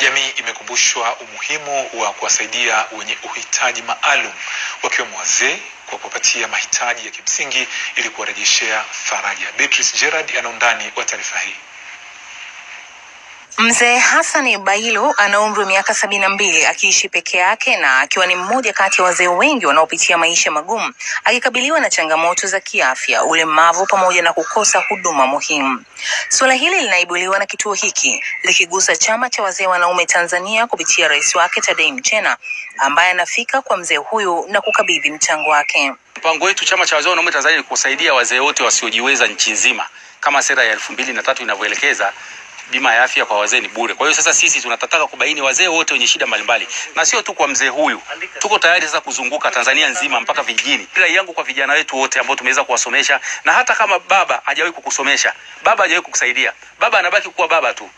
Jamii imekumbushwa umuhimu wa kuwasaidia wenye uhitaji maalum wakiwemo wazee kwa kupatia mahitaji ya kimsingi ili kuwarejeshea faraja. Beatrice Gerard ana undani wa taarifa hii. Mzee Hassan Bailo ana umri wa miaka 72 akiishi peke yake na akiwa ni mmoja kati ya wazee wengi wanaopitia maisha magumu akikabiliwa na changamoto za kiafya, ulemavu pamoja na kukosa huduma muhimu. Suala hili linaibuliwa na kituo hiki likigusa chama cha wazee wanaume Tanzania kupitia rais wake Tadei Mchena ambaye anafika kwa mzee huyu na kukabidhi mchango wake. Mpango wetu chama cha wazee wanaume Tanzania ni kusaidia wazee wote wasiojiweza nchi nzima kama sera ya 2003 inavyoelekeza. Bima ya afya kwa wazee ni bure. Kwa hiyo sasa sisi tunataka kubaini wazee wote wenye shida mbalimbali. Na sio tu kwa mzee huyu. Tuko tayari sasa kuzunguka Tanzania nzima mpaka vijijini. Rai yangu kwa vijana wetu wote ambao tumeweza kuwasomesha, na hata kama baba hajawahi kukusomesha, baba hajawahi kukusaidia, baba anabaki kuwa baba tu.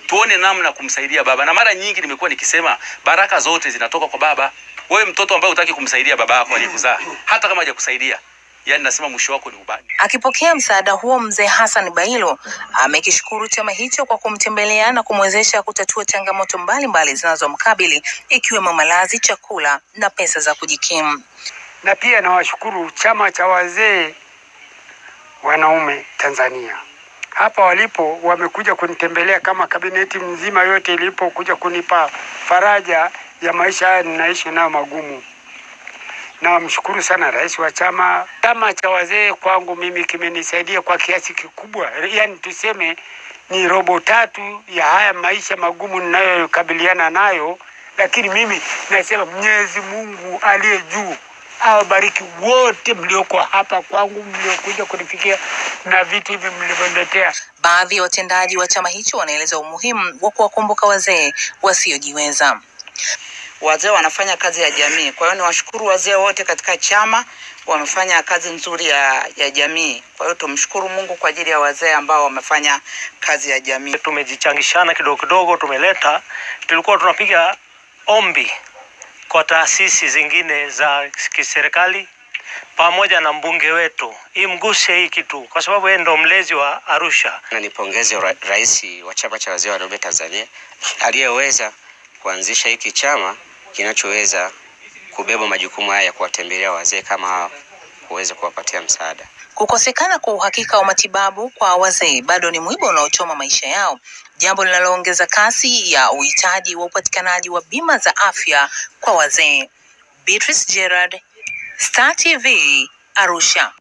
Tuone namna kumsaidia baba. Na mara nyingi nimekuwa nikisema baraka zote zinatoka kwa baba. Wewe mtoto ambaye hutaki kumsaidia baba yako aliyekuzaa, hata kama hajakusaidia, yani nasema mwisho wako ni ubani. Akipokea msaada huo, mzee Hassan Bailo amekishukuru chama hicho kwa kumtembelea na kumwezesha kutatua changamoto mbalimbali zinazomkabili ikiwemo malazi, chakula na pesa za kujikimu. Na pia nawashukuru chama cha wazee wanaume Tanzania. Hapa walipo wamekuja kunitembelea kama kabineti mzima yote ilipokuja kunipa faraja ya maisha haya ninaishi nayo magumu. Na mshukuru sana rais wa chama. Chama cha wazee kwangu mimi kimenisaidia kwa kiasi kikubwa. Yani tuseme ni 3/4 ya haya maisha magumu ninayokabiliana nayo. Lakini mimi nasema Mwenyezi Mungu aliye juu awabariki wote mlioko hapa kwangu, mliokuja kunifikia na vitu hivi mlivyoniletea. Baadhi ya watendaji wa chama hicho wanaeleza umuhimu wa kuwakumbuka wazee wasiojiweza. Wazee wanafanya kazi ya jamii. Kwa hiyo niwashukuru wazee wote katika chama, wamefanya kazi nzuri ya jamii. Kwa hiyo tumshukuru Mungu kwa ajili ya wazee ambao wamefanya kazi ya jamii. Tumejichangishana kidogo kidogo, tulikuwa tunapiga ombi kwa taasisi zingine za kiserikali pamoja na mbunge wetu imguse hii kitu kwa sababu yeye ndo mlezi wa Arusha. Na nipongeze rais wa chama cha wazee wanaume Tanzania aliyeweza kuanzisha hiki chama kinachoweza kubeba majukumu haya ya kuwatembelea wazee kama hao, kuweza kuwapatia msaada. Kukosekana kwa uhakika wa matibabu kwa wazee bado ni mwiba unaochoma maisha yao, jambo linaloongeza kasi ya uhitaji wa upatikanaji wa bima za afya kwa wazee. Beatrice Gerard, Star TV, Arusha.